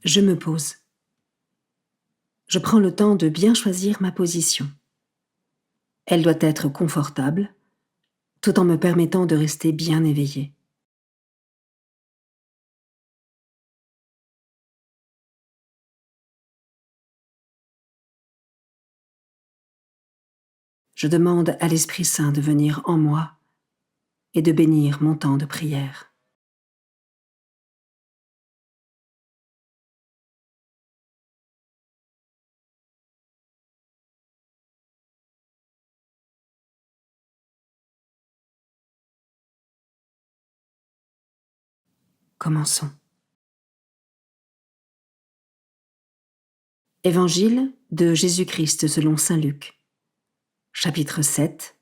Je me pose. Je prends le temps de bien choisir ma position. Elle doit être confortable, tout en me permettant de rester bien éveillée. Je demande à l'Esprit Saint de venir en moi et de bénir mon temps de prière. Commençons. Évangile de Jésus-Christ selon saint Luc, chapitre 7,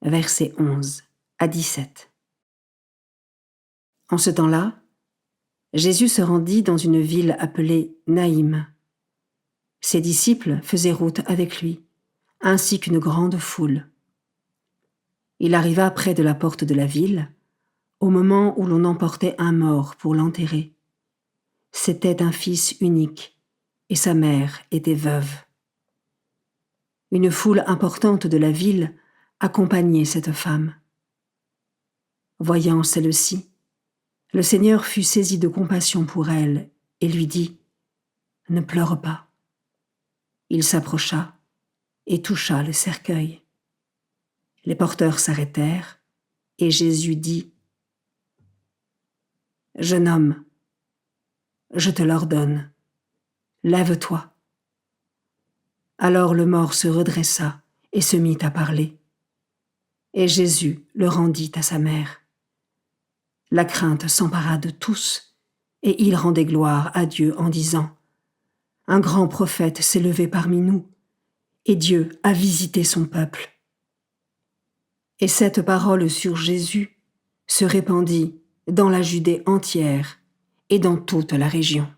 versets 11 à 17. En ce temps-là, Jésus se rendit dans une ville appelée Naïm. Ses disciples faisaient route avec lui, ainsi qu'une grande foule. Il arriva près de la porte de la ville, au moment où l'on emportait un mort pour l'enterrer. C'était un fils unique, et sa mère était veuve. Une foule importante de la ville accompagnait cette femme. Voyant celle-ci, le Seigneur fut saisi de compassion pour elle et lui dit « Ne pleure pas ». Il s'approcha et toucha le cercueil. Les porteurs s'arrêtèrent et Jésus dit « Jeune homme, je te l'ordonne, lève-toi ». Alors le mort se redressa et se mit à parler. Et Jésus le rendit à sa mère. La crainte s'empara de tous, et ils rendaient gloire à Dieu en disant « Un grand prophète s'est levé parmi nous, et Dieu a visité son peuple. » Et cette parole sur Jésus se répandit dans la Judée entière et dans toute la région.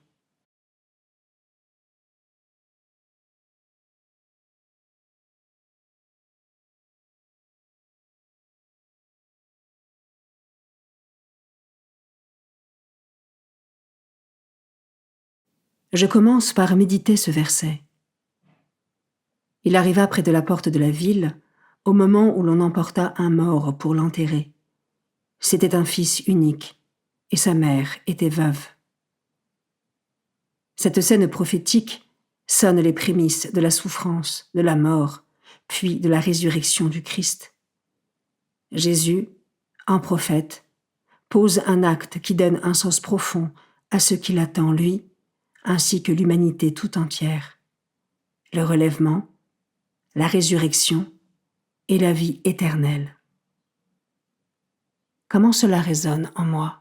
Je commence par méditer ce verset. Il arriva près de la porte de la ville, au moment où l'on emporta un mort pour l'enterrer. C'était un fils unique, et sa mère était veuve. Cette scène prophétique sonne les prémices de la souffrance, de la mort, puis de la résurrection du Christ. Jésus, en prophète, pose un acte qui donne un sens profond à ce qu'il attend, lui, ainsi que l'humanité tout entière. Le relèvement, la résurrection et la vie éternelle. Comment cela résonne en moi?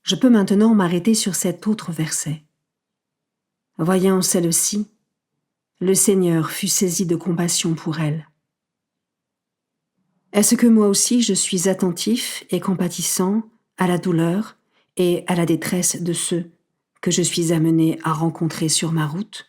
Je peux maintenant m'arrêter sur cet autre verset. Voyant celle-ci, le Seigneur fut saisi de compassion pour elle. Est-ce que moi aussi je suis attentif et compatissant à la douleur et à la détresse de ceux que je suis amené à rencontrer sur ma route?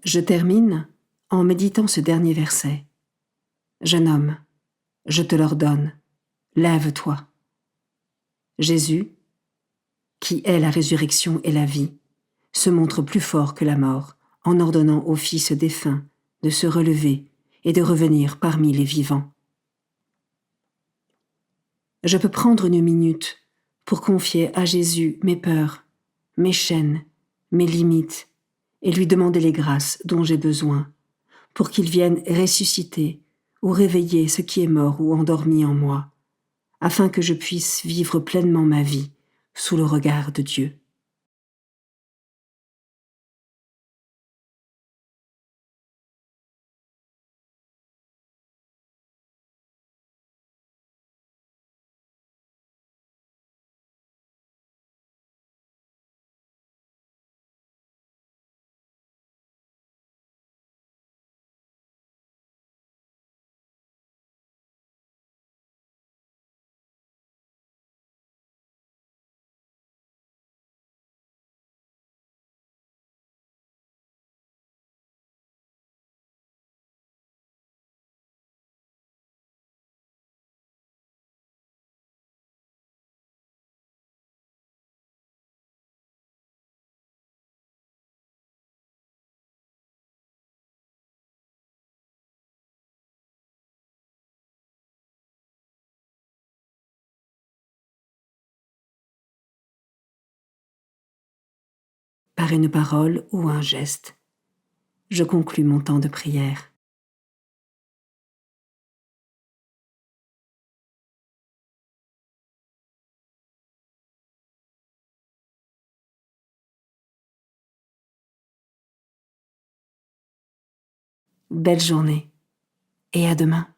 Je termine en méditant ce dernier verset. Jeune homme, je te l'ordonne, lève-toi. Jésus, qui est la résurrection et la vie, se montre plus fort que la mort en ordonnant au Fils défunt de se relever et de revenir parmi les vivants. Je peux prendre une minute pour confier à Jésus mes peurs, mes chaînes, mes limites, et lui demander les grâces dont j'ai besoin, pour qu'il vienne ressusciter ou réveiller ce qui est mort ou endormi en moi, afin que je puisse vivre pleinement ma vie sous le regard de Dieu. Par une parole ou un geste, je conclus mon temps de prière. Belle journée et à demain.